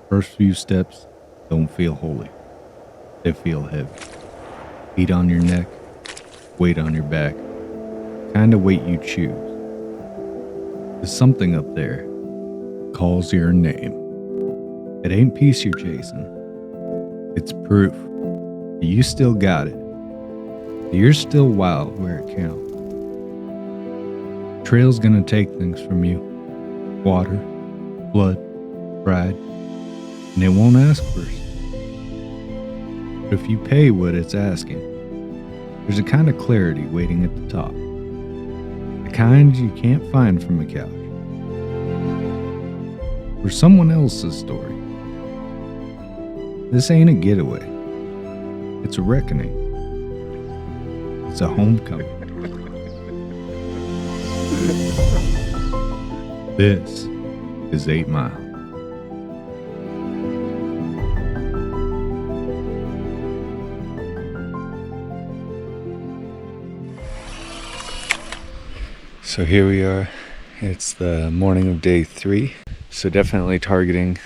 First few steps don't feel holy. They feel heavy. Feet on your neck, weight on your back. Kind of weight you choose. There's something up there calls your name. It ain't peace you're chasing. It's proof that you still got it. That you're still wild where it counts. Trail's gonna take things from you. Water, blood, pride. And it won't ask first. But if you pay what it's asking, there's a kind of clarity waiting at the top. The kind you can't find from a couch. Or someone else's story. This ain't a getaway. It's a reckoning. It's a homecoming. This is 8 Mile. So here we are. It's the morning of day 3. So definitely targeting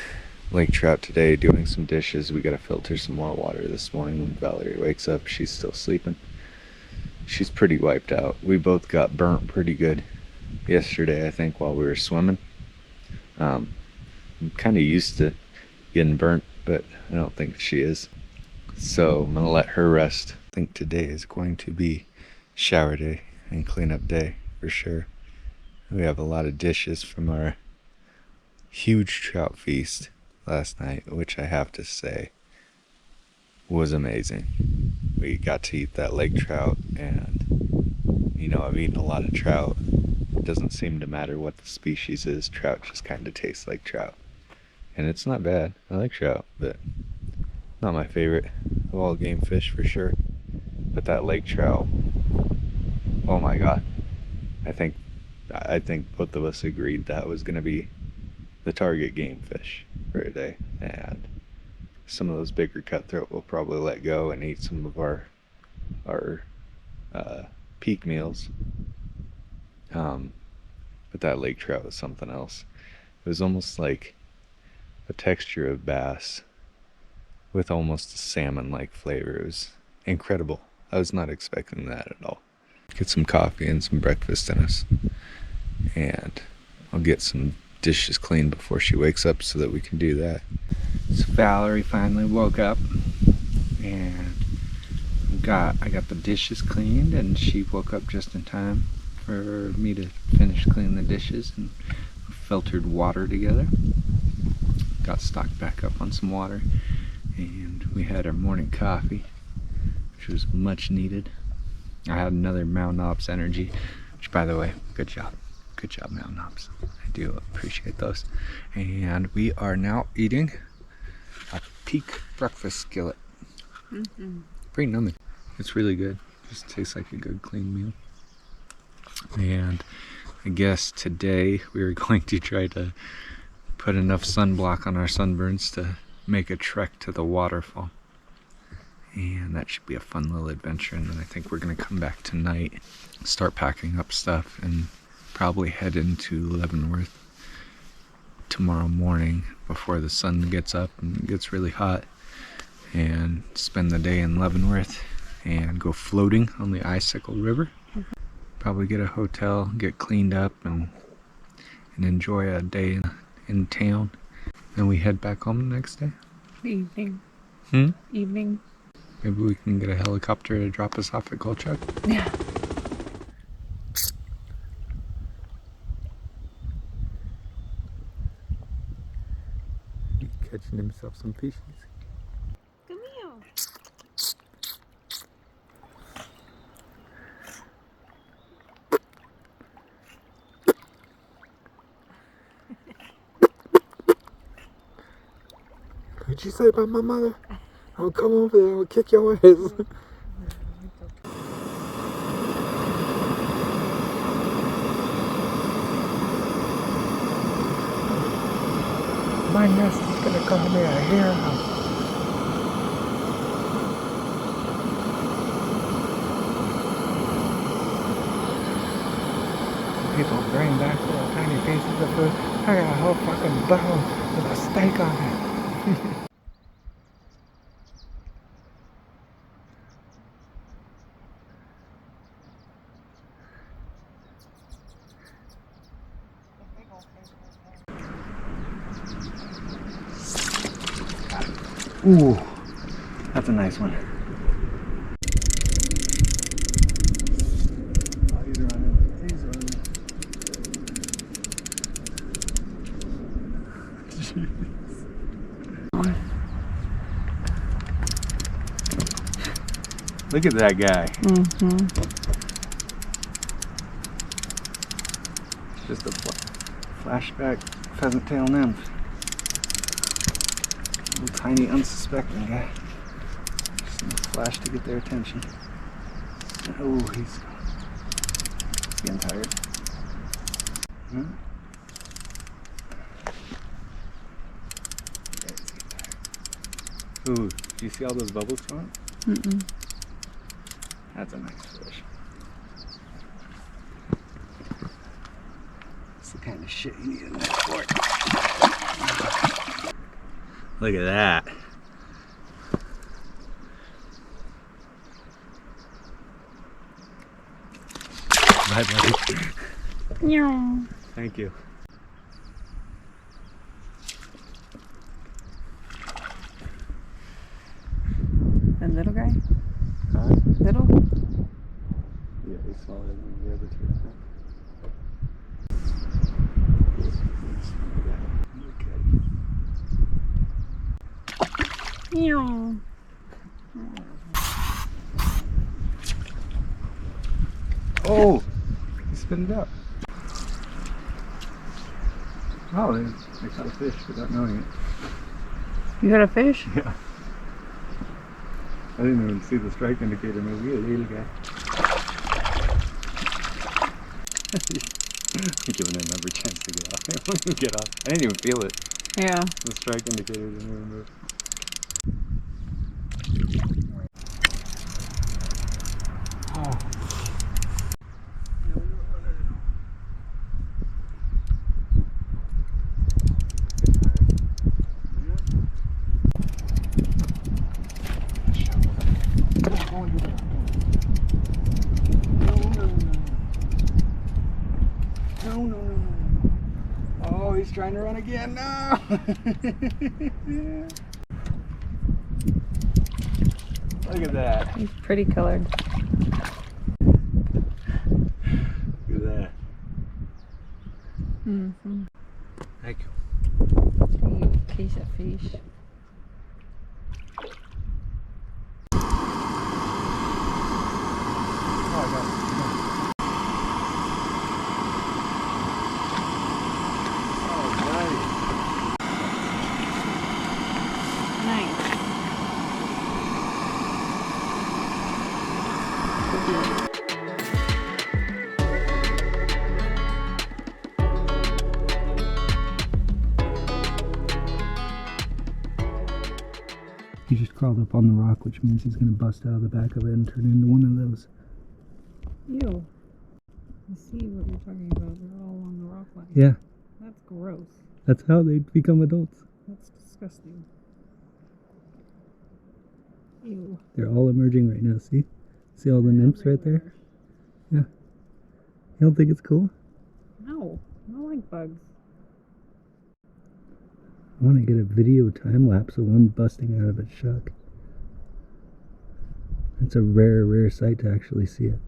lake trout today, doing some dishes. We gotta filter some more water this morning when Valerie wakes up. She's still sleeping. She's pretty wiped out. We both got burnt pretty good yesterday, I think, while we were swimming. I'm kind of used to getting burnt, but I don't think she is. So I'm gonna let her rest. I think today is going to be shower day and cleanup day for sure. We have a lot of dishes from our huge trout feast last night, which I have to say was amazing. We got to eat that lake trout, and you know, I've eaten a lot of trout. It doesn't seem to matter what the species is. Trout just kind of tastes like trout, and it's not bad. I like trout, but not my favorite of all game fish for sure. But that lake trout, oh my god. I think both of us agreed that was going to be the target game fish for today, and some of those bigger cutthroat we'll probably let go and eat some of our peak meals. But that lake trout was something else. It was almost like a texture of bass with almost a salmon-like flavor. It was incredible. I was not expecting that at all. Get some coffee and some breakfast in us, and I'll get some dishes cleaned before she wakes up so that we can do that. So Valerie finally woke up, and I got the dishes cleaned, and she woke up just in time for me to finish cleaning the dishes, and filtered water together. Got stocked back up on some water, and we had our morning coffee, which was much needed. I had another Mountain Ops energy, which, by the way, good job Mountain Ops. I do appreciate those. And we are now eating a peak breakfast skillet. Pretty numbing. It's really good. Just tastes like a good clean meal. And I guess today we are going to try to put enough sunblock on our sunburns to make a trek to the waterfall. And that should be a fun little adventure. And then I think we're going to come back tonight, start packing up stuff, and probably head into Leavenworth tomorrow morning before the sun gets up and gets really hot, and spend the day in Leavenworth and go floating on the Icicle River. Probably get a hotel, get cleaned up, and enjoy a day in town. And we head back home the next day. Evening. Evening. Maybe we can get a helicopter to drop us off at Kolchak. Yeah. Catching himself some fishies. Come here. What'd you say about my mother? I'll come over there, I'll kick your ass. My nest is gonna call me a hero. People bring back little tiny pieces of food. I got a whole fucking bone with a steak on it. Ooh, that's a nice one. Oh, he's running. He's running. Look at that guy. Mm-hmm. Just a flashback pheasant tail nymph. Little tiny unsuspecting guy. Just enough flash to get their attention. Oh, he's getting tired. Hmm? Yeah, he's getting tired. Ooh, do you see all those bubbles from it? Mm-mm. That's a nice fish. That's the kind of shit you need in that sport. Look at that. Bye, buddy. Meow. Thank you. The little guy? Huh? Little? Yeah, he's smaller than the other two. Meow. Oh, he spit it up. Oh, they caught a fish without knowing it. You got a fish? Yeah. I didn't even see the strike indicator move. You're a little guy. Giving it another chance to get off. Get off. I didn't even feel it. Yeah. The strike indicator didn't even move. Oh. Oh, he's trying to run again. No! Look at that. He's pretty colored. Look at that. Mm-hmm. Thank you. You piece of fish. Oh, I got it. Nice. He just crawled up on the rock, which means he's going to bust out of the back of it and turn into one of those. Ew. I see what you're talking about. They're all on the rock line. Yeah, That's gross. that's how they become adults. That's disgusting. Ew. They're all emerging right now, see? See all the nymphs right there? Everywhere. You don't think it's cool? No. I don't like bugs. I want to get a video time lapse of one busting out of its shuck. It's a rare sight to actually see it.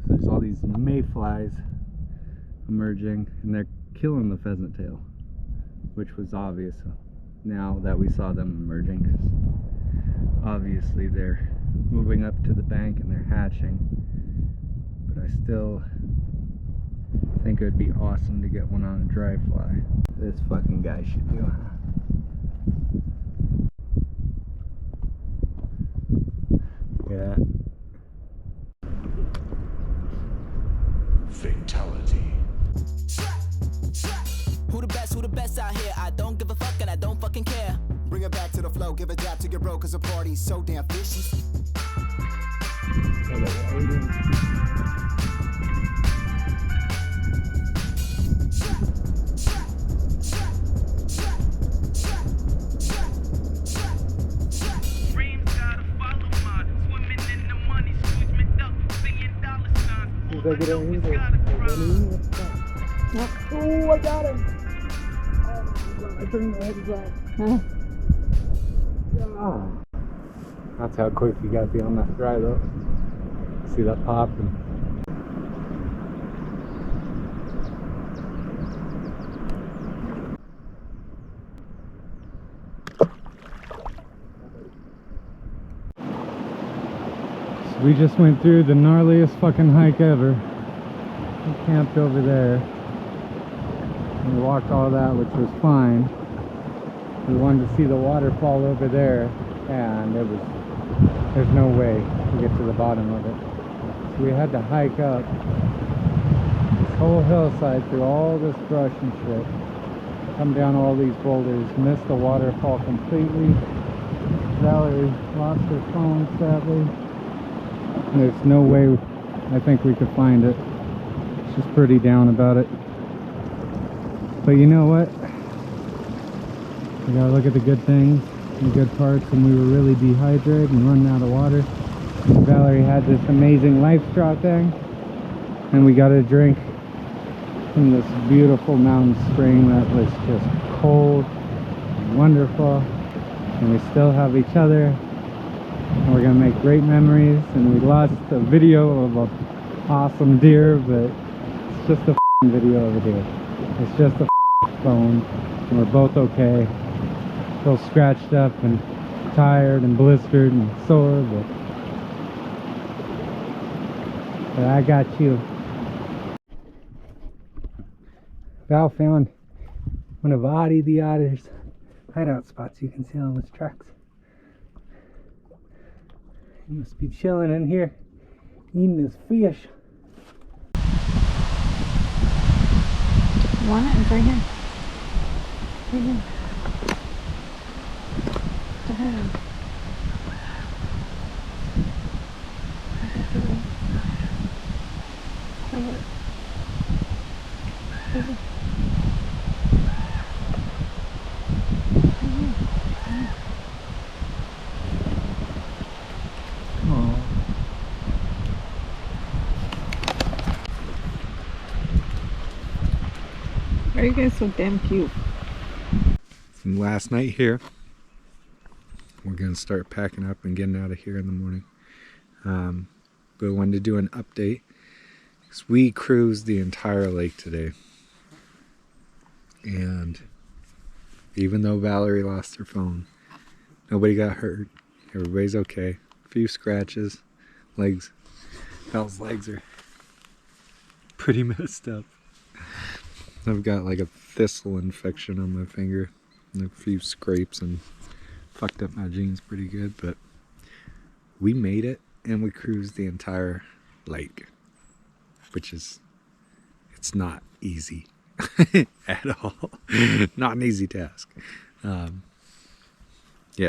So there's all these mayflies emerging, and they're killing the pheasant tail, which was obvious now that we saw them emerging, 'cause obviously they're moving up to the bank and they're hatching. But I still think it would be awesome to get one on a dry fly. This fucking guy should do, huh? Fatality. Who the best out here? I don't give a fuck and I don't fucking care. Bring it back to the flow, give a dap to your bro, cause the party's so damn vicious. Oh, I got him! I turned my head aside. That's how quick you gotta be on that fry though. See that popping. So we just went through the gnarliest fucking hike ever. We camped over there. And we walked all that, which was fine. We wanted to see the waterfall over there, and there's no way to get to the bottom of it. So we had to hike up this whole hillside through all this brush and shit, come down all these boulders, miss the waterfall completely. Valerie lost her phone, sadly. And there's no way I think we could find it. She's pretty down about it. But you know what? We gotta look at the good things, the good parts, and we were really dehydrated and running out of water. Valerie had this amazing LifeStraw thing, and we got a drink from this beautiful mountain spring that was just cold and wonderful. And we still have each other, and we're gonna make great memories. And we lost a video of an awesome deer, but it's just a video of a deer. It's just a phone, and we're both okay. Still scratched up and tired and blistered and sore, but I got you. Val found one of Oddie the Otter's hideout spots. You can see all his tracks. He must be chilling in here, eating his fish. You want it? It's right here. Right here. Go ahead. Why are you guys so damn cute? From last night here, we're gonna start packing up and getting out of here in the morning. But I wanted to do an update because we cruised the entire lake today, and even though Valerie lost her phone, nobody got hurt. Everybody's okay. A few scratches, legs. Val's legs are pretty messed up. I've got like a thistle infection on my finger and a few scrapes and fucked up my jeans pretty good, but we made it and we cruised the entire lake, which is, it's not easy at all. Not an easy task. Yeah,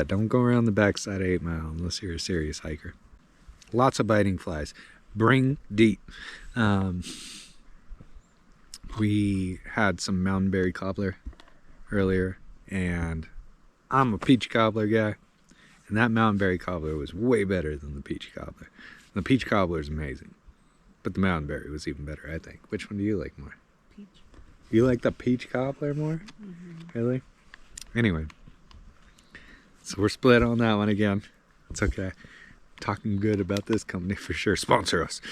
don't go around the backside of 8 Mile unless you're a serious hiker. Lots of biting flies. Bring deep. We had some mountainberry cobbler earlier, and I'm a peach cobbler guy, and that mountainberry cobbler was way better than the peach cobbler. The peach cobbler is amazing, but the mountainberry was even better, I think. Which one do you like more? Peach. You like the peach cobbler more? Mm-hmm. Really? Anyway, so we're split on that one again. It's okay. Talking good about this company for sure. Sponsor us.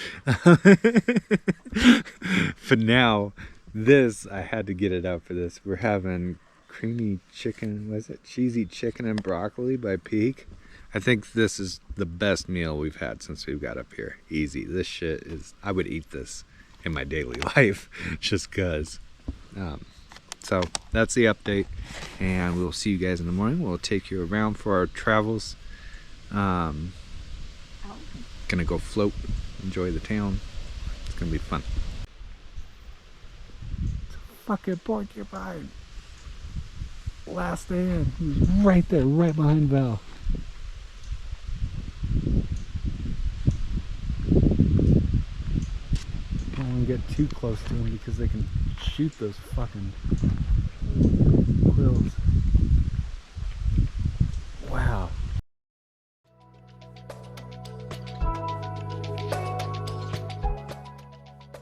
For now, this, I had to get it out for this. We're having creamy chicken, was it? Cheesy chicken and broccoli by Peak. I think this is the best meal we've had since we got up here. Easy. This shit is, I would eat this in my daily life just cause. So that's the update, and we'll see you guys in the morning. We'll take you around for our travels. Gonna go float, enjoy the town. It's gonna be fun. Fucking porcupine. Last stand. He was right there, right behind Val. Don't want to get too close to him because they can shoot those fucking quills. Wow.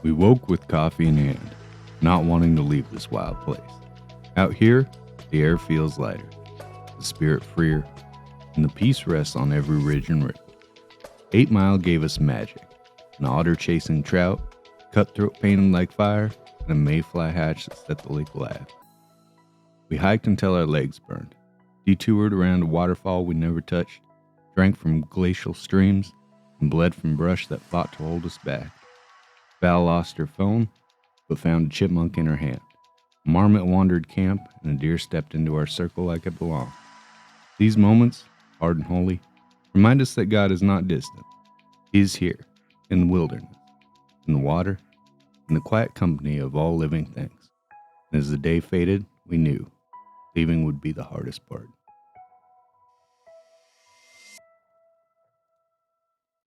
We woke with coffee in hand, not wanting to leave this wild place. Out here, the air feels lighter, the spirit freer, and the peace rests on every ridge and river. 8 Mile gave us magic, an otter chasing trout, cutthroat painted like fire, and a mayfly hatch that set the lake alive. We hiked until our legs burned, detoured around a waterfall we never touched, drank from glacial streams, and bled from brush that fought to hold us back. Val lost her phone, but found a chipmunk in her hand. A marmot wandered camp, and a deer stepped into our circle like it belonged. These moments, hard and holy, remind us that God is not distant. He is here, in the wilderness, in the water, in the quiet company of all living things. And as the day faded, we knew leaving would be the hardest part.